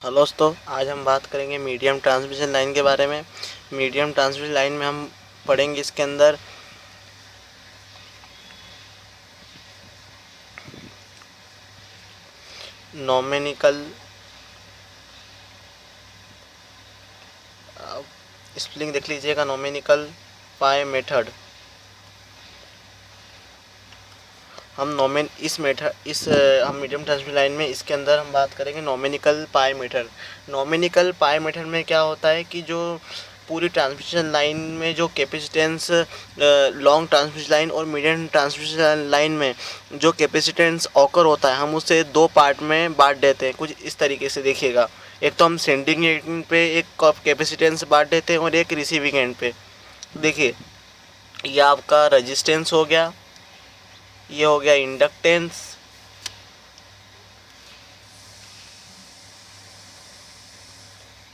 Hello दोस्तों, आज हम बात करेंगे मीडियम ट्रांसमिशन लाइन के बारे में। मीडियम ट्रांसमिशन लाइन में हम पढ़ेंगे इसके अंदर नोमेनिकल स्पेलिंग देख लीजिएगा, नोमेनिकल पाई मेथड। हम हम मीडियम ट्रांसमिशन लाइन में इसके अंदर हम बात करेंगे नोमेनिकल पाई मेथड। नोमेनिकल पाई मेथड में क्या होता है कि जो पूरी ट्रांसमिशन लाइन में जो कैपेसिटेंस लॉन्ग ट्रांसमिशन लाइन और मीडियम ट्रांसमिशन लाइन में जो कैपेसिटेंस ऑकर होता है, हम उसे दो पार्ट में बांट देते हैं। कुछ इस तरीके से देखिएगा, एक तो हम सेंडिंग एंड पे एक कैपेसिटेंस बांट देते हैं और एक रिसीविंग एंड पे। देखिए, यह आपका रजिस्टेंस हो गया, ये हो गया इंडक्टेंस,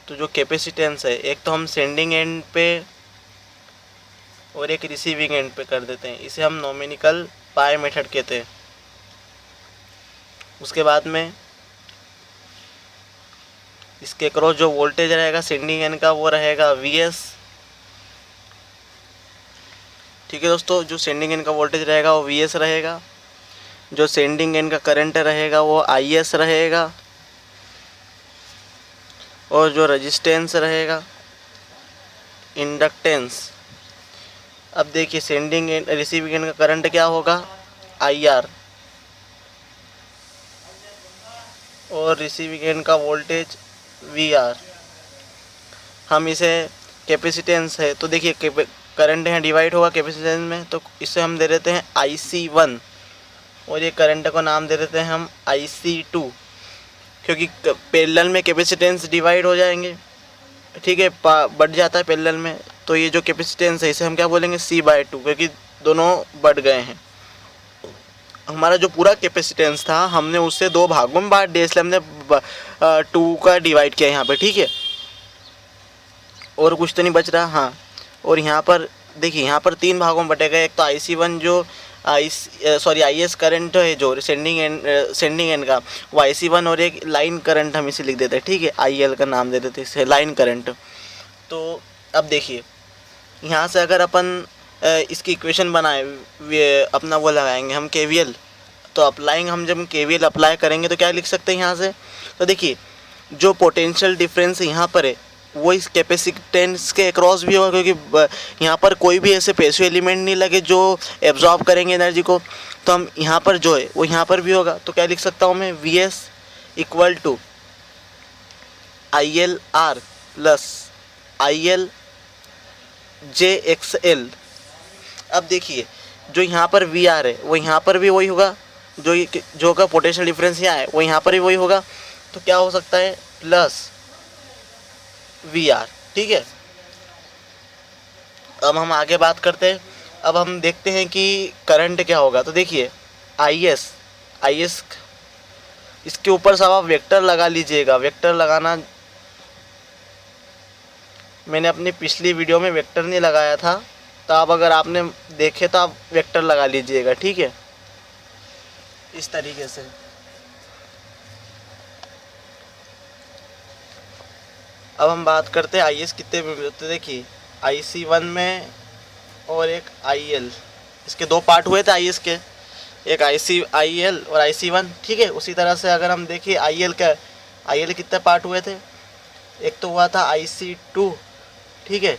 तो जो कैपेसिटेंस है एक तो हम सेंडिंग एंड पे और एक रिसीविंग एंड पे कर देते हैं। इसे हम नोमेनिकल पाई मेथड कहते हैं। उसके बाद में इसके क्रॉस जो वोल्टेज रहेगा सेंडिंग एंड का, वो रहेगा Vs। ठीक है दोस्तों, जो सेंडिंग एंड का वोल्टेज रहेगा वो Vs रहेगा। जो सेंडिंग एंड का करंट रहेगा वो Is रहेगा। और जो रजिस्टेंस रहेगा इंडक्टेंस। अब देखिए, सेंडिंग एंड रिसीविंग एंड का करंट क्या होगा, IR, और रिसीविंग एंड का वोल्टेज VR। हम इसे कैपेसिटेंस है तो देखिए, करंट यहाँ डिवाइड होगा कैपेसिटेंस में, तो इसे हम दे देते हैं IC1 और ये करंट को नाम दे देते हैं हम IC2, क्योंकि पैरेलल में कैपेसिटेंस डिवाइड हो जाएंगे। ठीक है, बढ़ जाता है पैरेलल में, तो ये जो कैपेसिटेंस है इसे हम क्या बोलेंगे, C/2, क्योंकि दोनों बढ़ गए हैं। हमारा जो पूरा कैपेसिटेंस था हमने उससे दो भागों में बांट दिया, इसलिए हमने 2 का डिवाइड किया यहाँ पे। ठीक है, और कुछ तो नहीं बच रहा। हाँ, और यहाँ पर देखिए, यहाँ पर 3 भागों में बटेगा। एक तो IC1 जो IS करंट है जो सेंडिंग एंड का, वो IC1, और एक लाइन करंट हम इसे लिख देते हैं। ठीक है, IL का नाम दे देते हैं इसे, लाइन करंट। तो अब देखिए, यहाँ से अगर अपन इसकी इक्वेशन बनाए, अपना वो लगाएंगे हम KVL, तो अप्लाइंग, हम जब KVL अप्लाई करेंगे तो क्या लिख सकते हैं यहाँ से। तो देखिए, जो पोटेंशियल डिफरेंस यहाँ पर है वो इस कैपेसिटेंस के अक्रॉस भी होगा, क्योंकि यहाँ पर कोई भी ऐसे पैसिव एलिमेंट नहीं लगे जो एब्जॉर्ब करेंगे एनर्जी को। तो हम यहाँ पर जो है वो यहाँ पर भी होगा। तो क्या लिख सकता हूँ मैं, VS equal to ILR plus IL JXL। अब देखिए, जो यहाँ पर VR है वो यहाँ पर भी वही होगा, जो का पोटेंशियल डिफरेंस यहाँ है वो यहाँ पर भी वही होगा। तो क्या हो सकता है, प्लस VR। ठीक है, अब हम आगे बात करते हैं। अब हम देखते हैं कि करंट क्या होगा। तो देखिए, IS इसके ऊपर सब आप वेक्टर लगा लीजिएगा। वेक्टर लगाना, मैंने अपनी पिछली वीडियो में वेक्टर नहीं लगाया था, तो आप अगर आपने देखे तो आप वेक्टर लगा लीजिएगा। ठीक है, इस तरीके से। अब हम बात करते हैं IS कितने में मिलते। देखिए, IC1 में और एक IL, इसके दो पार्ट हुए थे IS के, एक IL और IC1। ठीक है, उसी तरह से अगर हम देखिए IL कितने पार्ट हुए थे, एक तो हुआ था IC2, ठीक है,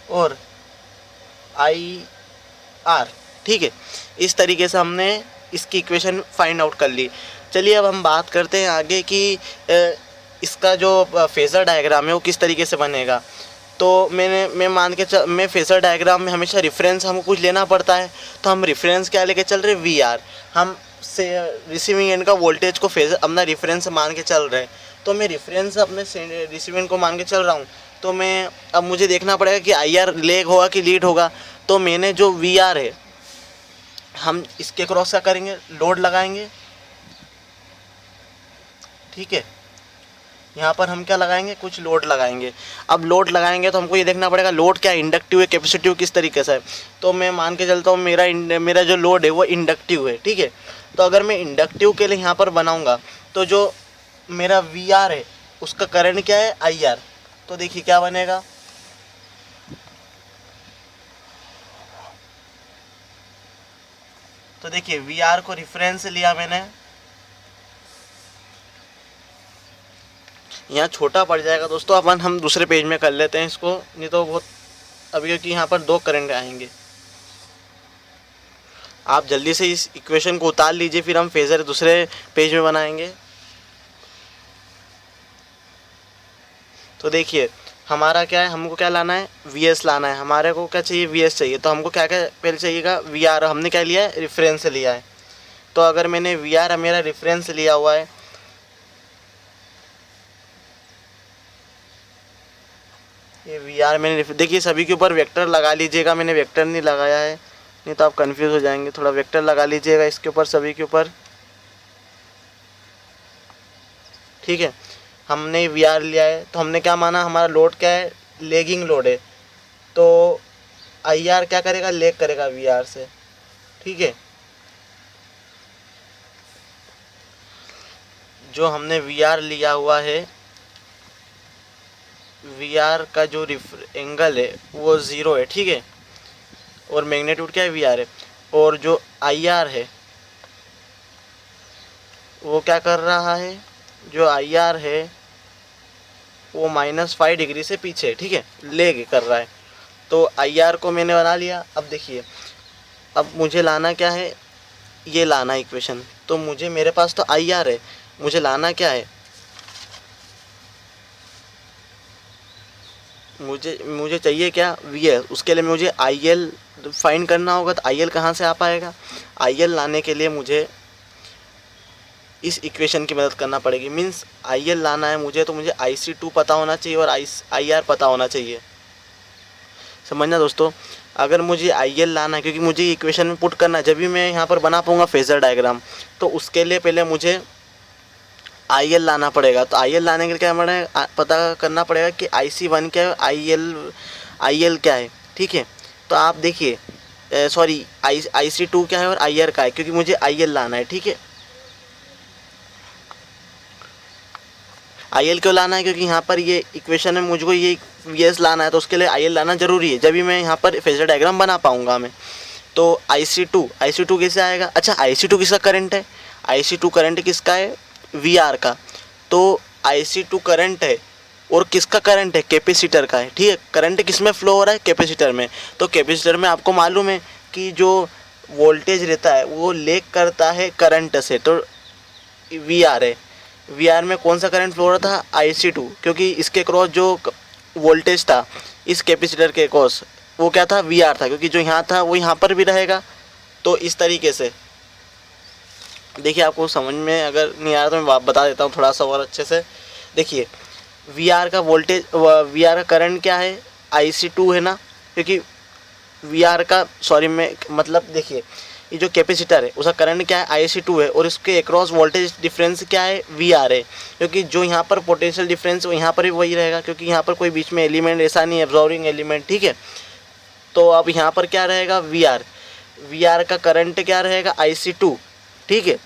और IR। ठीक है, इस तरीके से हमने इसकी इक्वेशन फाइंड आउट कर ली। चलिए, अब हम बात करते हैं आगे कि इसका जो फेज़र डायग्राम है वो किस तरीके से बनेगा। तो मैं फेज़र डायग्राम में हमेशा रेफरेंस हमको कुछ लेना पड़ता है। तो हम रेफरेंस क्या लेके चल रहे हैं, VR। हम से रिसीविंग एंड का वोल्टेज को फेज़र अपना रेफरेंस मान के चल रहे हैं। तो मैं रेफरेंस अपने रिसीविंग को मान के चल रहा हूँ। तो अब मुझे देखना पड़ेगा कि IR लेग होगा कि लीड होगा। तो मैंने जो VR है, हम इसके क्रॉस क्या करेंगे, लोड लगाएंगे। ठीक है, यहाँ पर हम क्या लगाएंगे, कुछ लोड लगाएंगे। अब लोड लगाएंगे तो हमको ये देखना पड़ेगा लोड क्या इंडक्टिव है, कैपेसिटिव किस तरीके से है। तो मैं मान के चलता हूँ मेरा जो लोड है वो इंडक्टिव है। ठीक है, तो अगर मैं इंडक्टिव के लिए यहाँ पर बनाऊँगा तो जो मेरा VR है उसका करंट क्या है, IR। तो देखिए क्या बनेगा, तो देखिए VR को रेफरेंस लिया मैंने, यहाँ छोटा पड़ जाएगा दोस्तों, अपन हम दूसरे पेज में कर लेते हैं इसको, नहीं तो बहुत अभी, क्योंकि यहाँ पर 2 करंट आएंगे। आप जल्दी से इस इक्वेशन को उतार लीजिए, फिर हम फेज़र दूसरे पेज में बनाएंगे। तो देखिए हमारा क्या है, हमको क्या लाना है, VS लाना है। हमारे को क्या चाहिए, VS चाहिए। तो हमको क्या क्या पहले चाहिएगा, VR। हमने क्या लिया है, रेफरेंस लिया है। तो अगर मैंने VR मेरा रेफरेंस लिया हुआ है, ये VR मैंने, देखिए सभी के ऊपर वेक्टर लगा लीजिएगा। मैंने वेक्टर नहीं लगाया है, नहीं तो आप कंफ्यूज हो जाएंगे। थोड़ा वेक्टर लगा लीजिएगा इसके ऊपर, सभी के ऊपर, ठीक है। हमने VR लिया है, तो हमने क्या माना, हमारा लोड क्या है, लेगिंग लोड है। तो IR क्या करेगा, लेग करेगा VR से, ठीक है। जो हमने VR लिया हुआ है, VR का जो एंगल है वो 0 है, ठीक है। और मैग्नीट्यूड क्या है, VR है। और जो IR है वो क्या कर रहा है, जो IR है वो -5 डिग्री से पीछे, ठीक है, लेग कर रहा है। तो IR को मैंने बना लिया। अब देखिए, अब मुझे लाना क्या है, ये लाना इक्वेशन। तो मुझे, मेरे पास तो IR है, मुझे लाना क्या है, मुझे चाहिए क्या, VS। उसके लिए मुझे IL फाइंड करना होगा। तो IL कहाँ से आ पाएगा, IL लाने के लिए मुझे इस इक्वेशन की मदद करना पड़ेगी। मीन्स IL लाना है मुझे, तो मुझे IC2 पता होना चाहिए और IR पता होना चाहिए। समझना दोस्तों, अगर मुझे IL लाना है, क्योंकि मुझे ये इक्वेशन में पुट करना है, जब भी मैं यहाँ पर बना पाऊँगा फेज़र डायग्राम, तो उसके लिए पहले मुझे IL लाना पड़ेगा। तो IL लाने के लिए क्या पता करना पड़ेगा कि IC1 क्या है, IL क्या है, ठीक है। तो आप देखिए, सॉरी, IC2 क्या है और IR का है, क्योंकि मुझे IL लाना है, ठीक है। IL क्यों लाना है, क्योंकि यहाँ पर ये इक्वेशन में मुझको ये VS लाना है, तो उसके लिए IL लाना ज़रूरी है, जब भी मैं यहाँ पर फेज़र डायग्राम बना पाऊँगा मैं। तो IC2 कैसे आएगा, अच्छा IC2 किसका करंट है, IC2 करंट किसका है, VR का। तो IC2 करंट है, और किसका करंट है, कैपेसिटर का है, ठीक है। करंट किस में फ्लो हो रहा है, कैपेसिटर में। तो कैपेसिटर में आपको मालूम है कि जो वोल्टेज रहता है वो लेग करता है करंट से। तो VR है, VR में कौन सा करंट फ्लो हो रहा था, IC2, क्योंकि इसके क्रॉस जो वोल्टेज था इस कैपेसिटर के क्रॉस, वो क्या था, VR था, क्योंकि जो यहाँ था वो यहाँ पर भी रहेगा। तो इस तरीके से देखिए, आपको समझ में अगर नहीं आ रहा तो मैं बता देता हूँ थोड़ा सा और अच्छे से। देखिए VR का वोल्टेज, VR का करंट क्या है, IC2 है ना, क्योंकि VR का, सॉरी मैं मतलब, देखिए ये जो कैपेसिटर है उसका करंट क्या है, IC2 है, और इसके अक्रॉस वोल्टेज डिफरेंस क्या है, VR है। क्योंकि जो यहाँ पर पोटेंशियल डिफरेंस वो यहाँ पर भी वही रहेगा, क्योंकि यहाँ पर कोई बीच में एलिमेंट ऐसा नहीं है, एब्जॉर्बिंग एलिमेंट, ठीक है। तो अब यहाँ पर क्या रहेगा, VR का करंट क्या रहेगा, IC2, ठीक है।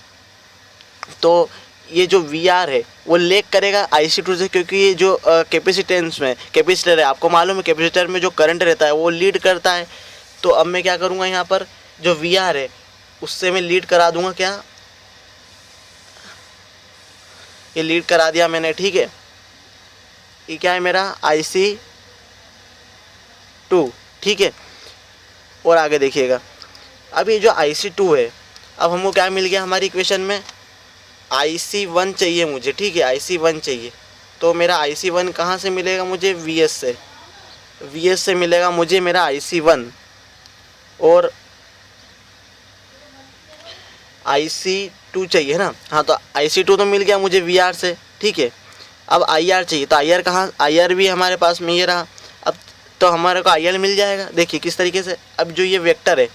तो ये जो VR है वो लेग करेगा IC2 से, क्योंकि ये जो कैपेसिटेंस में कैपेसिटर है, आपको मालूम है कैपेसिटर में जो करंट रहता है वो लीड करता है। तो अब मैं क्या करूँगा, यहाँ पर जो VR है उससे मैं लीड करा दूँगा, क्या, ये लीड करा दिया मैंने, ठीक है। ये क्या है मेरा IC2, ठीक है। और आगे देखिएगा, अब ये जो IC2 है, अब हमको क्या मिल गया हमारी इक्वेशन में, IC1 चाहिए मुझे, ठीक है, IC1 चाहिए। तो मेरा IC1 कहाँ से मिलेगा मुझे, VS से मिलेगा मुझे मेरा IC1। और IC2 चाहिए ना, हाँ, तो IC2 तो मिल गया मुझे VR से, ठीक है। अब IR चाहिए, तो IR कहाँ, IR भी हमारे पास में ये रहा। अब तो हमारे को IR मिल जाएगा। देखिए किस तरीके से, अब जो ये वेक्टर है,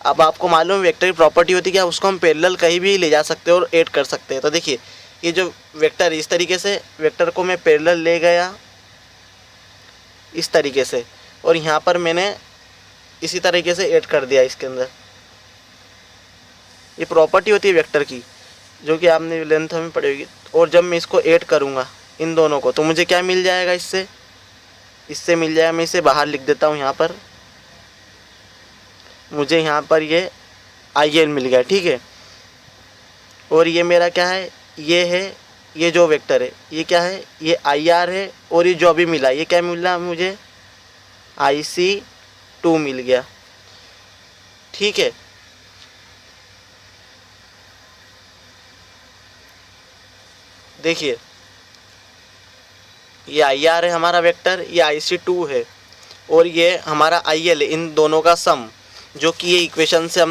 अब आपको मालूम है वेक्टर की प्रॉपर्टी होती है क्या, उसको हम पैरेलल कहीं भी ले जा सकते हैं और ऐड कर सकते हैं। तो देखिए ये जो वेक्टर है, इस तरीके से वेक्टर को मैं पैरेलल ले गया इस तरीके से, और यहाँ पर मैंने इसी तरीके से ऐड कर दिया इसके अंदर। ये प्रॉपर्टी होती है वेक्टर की, जो कि आपने लेंथ में पढ़ी होगी। और जब मैं इसको ऐड करूँगा इन दोनों को, तो मुझे क्या मिल जाएगा इससे मिल जाएगा, मैं इसे बाहर लिख देता हूँ यहाँ पर, मुझे यहाँ पर ये IL मिल गया, ठीक है। और ये मेरा क्या है, ये है, ये जो वेक्टर है ये क्या है, ये IR है, और ये जो अभी मिला ये क्या मिला मुझे, IC2 मिल गया, ठीक है। देखिए ये IR है हमारा वेक्टर, ये IC2 है, और ये हमारा IL है, इन दोनों का सम, जो कि ये इक्वेशन से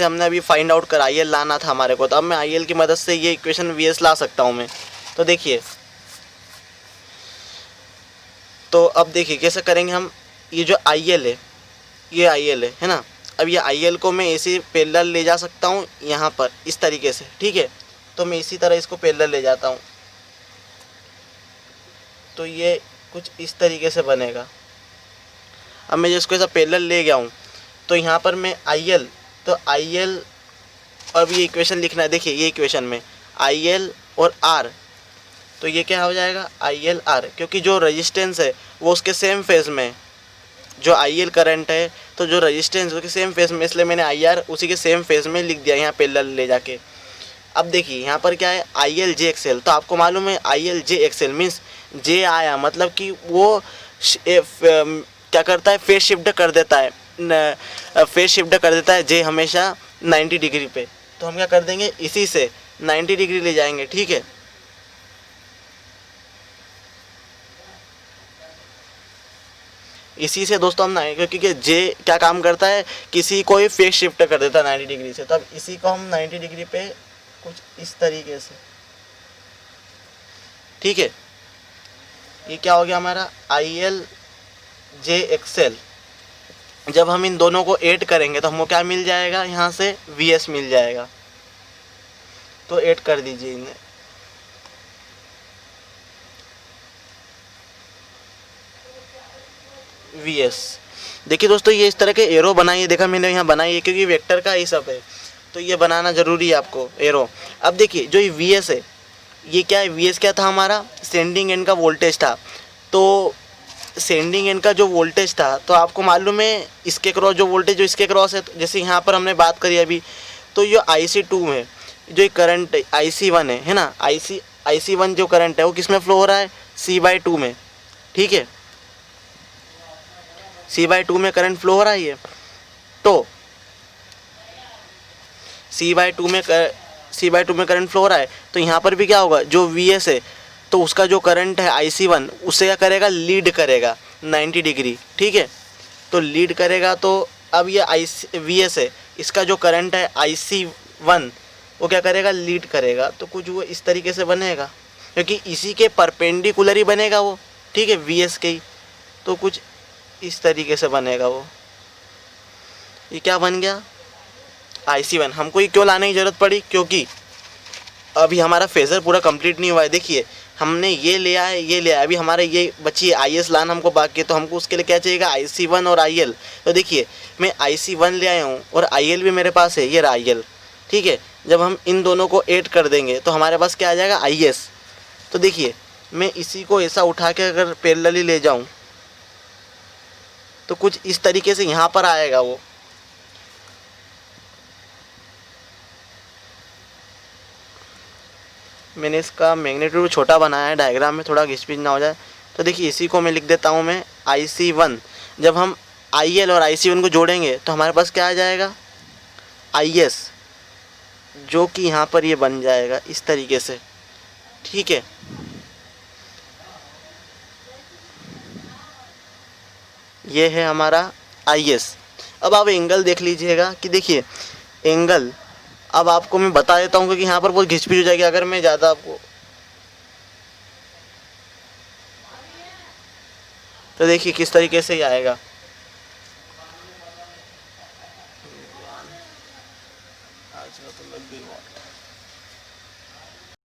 हमने अभी फाइंड आउट करा, IL लाना था हमारे को, तो अब मैं IL की मदद से ये इक्वेशन VS ला सकता हूँ मैं। तो देखिए, तो अब देखिए कैसे करेंगे हम, ये जो IL है, ये IL है ना, अब ये IL को मैं ऐसे पैरेलल ले जा सकता हूँ यहाँ पर इस तरीके से, ठीक है। तो मैं इसी तरह इसको पैरेलल ले जाता हूँ, तो ये कुछ इस तरीके से बनेगा। अब मैं जिसको ऐसा पैरेलल ले गया हूँ, तो यहाँ पर मैं IL, तो IL, अब ये इक्वेशन लिखना है, देखिए ये इक्वेशन में IL और R, तो ये क्या हो जाएगा, IL/R, क्योंकि जो रेजिस्टेंस है वो उसके सेम फेज में, जो IL करंट है तो जो रेजिस्टेंस उसके सेम फेज में, इसलिए मैंने IR उसी के सेम फेज में लिख दिया यहाँ पैरेलल ले जाके। अब देखिए यहाँ पर क्या है, IL/JXL, तो आपको मालूम है IL/JXL मीन्स J आया, मतलब कि वो क्या करता है, फेज शिफ्ट कर देता है, J हमेशा 90 डिग्री पे, तो हम क्या कर देंगे, इसी से 90 डिग्री ले जाएंगे, ठीक है। इसी से दोस्तों हम क्योंकि J क्या काम करता है, किसी को ही फेज शिफ्ट कर देता है 90 डिग्री से, तो अब इसी को हम 90 डिग्री पे कुछ इस तरीके से, ठीक है। ये क्या हो गया हमारा IL/JXL, जब हम इन दोनों को ऐड करेंगे तो हमको क्या मिल जाएगा, यहाँ से VS मिल जाएगा, तो ऐड कर दीजिए इन्हें। VS, देखिए दोस्तों ये इस तरह के एरो बनाइए, देखा मैंने यहाँ बनाई है, क्योंकि वेक्टर का ही सब है, तो ये बनाना ज़रूरी है आपको एरो। अब देखिए जो ये VS है, ये क्या है, VS क्या था हमारा, सेंडिंग एंड का वोल्टेज था, तो सेंडिंग एंड का जो वोल्टेज था, तो आपको मालूम है इसके क्रॉस जो वोल्टेज जो इसके क्रॉस है, तो जैसे यहाँ पर हमने बात करी अभी, तो ये IC2 है, जो करंट IC1 है ना, IC1 जो करंट है वो किस में फ्लो हो रहा है, C/2 में, ठीक है, C/2 में करंट फ्लो हो रहा है ये, तो C/2 में करंट फ्लो हो रहा है, तो यहाँ पर भी क्या होगा, जो VS है तो उसका जो करंट है IC1 उससे क्या करेगा, लीड करेगा 90 डिग्री, ठीक है। तो लीड करेगा, तो अब ये VS है, इसका जो करंट है IC1 वो क्या करेगा, लीड करेगा, तो कुछ वो इस तरीके से बनेगा, क्योंकि इसी के परपेंडिकुलर ही बनेगा वो, ठीक है, VS के ही, तो कुछ इस तरीके से बनेगा वो। ये क्या बन गया, IC1। हमको ये क्यों लाने की ज़रूरत पड़ी, क्योंकि अभी हमारा फेज़र पूरा कंप्लीट नहीं हुआ है। देखिए हमने ये लिया है, ये लिया है, अभी हमारे ये बची है IS लाना हमको बाकी है, तो हमको उसके लिए क्या चाहिएगा, IC1 और IL। तो देखिए मैं IC1 ले आया हूँ और IL भी मेरे पास है, ये रहा IL, ठीक है। जब हम इन दोनों को ऐड कर देंगे तो हमारे पास क्या आ जाएगा, IS। तो देखिए मैं इसी को ऐसा उठा के अगर पैरेलली ले जाऊँ तो कुछ इस तरीके से यहाँ पर आएगा वो, मैंने इसका मैग्नीट्यूड छोटा बनाया है, डायग्राम में थोड़ा घिसपिच ना हो जाए। तो देखिए इसी को मैं लिख देता हूँ मैं IC1। जब हम IL और IC1 को जोड़ेंगे तो हमारे पास क्या आ जाएगा, IS, जो कि यहाँ पर ये बन जाएगा इस तरीके से, ठीक है। ये है हमारा IS। अब आप एंगल देख लीजिएगा कि देखिए एंगल, अब आपको मैं बता देता हूँ क्योंकि यहाँ पर बहुत घिचपिच हो जाएगी अगर मैं ज़्यादा आपको, तो देखिए किस तरीके से ही आएगा।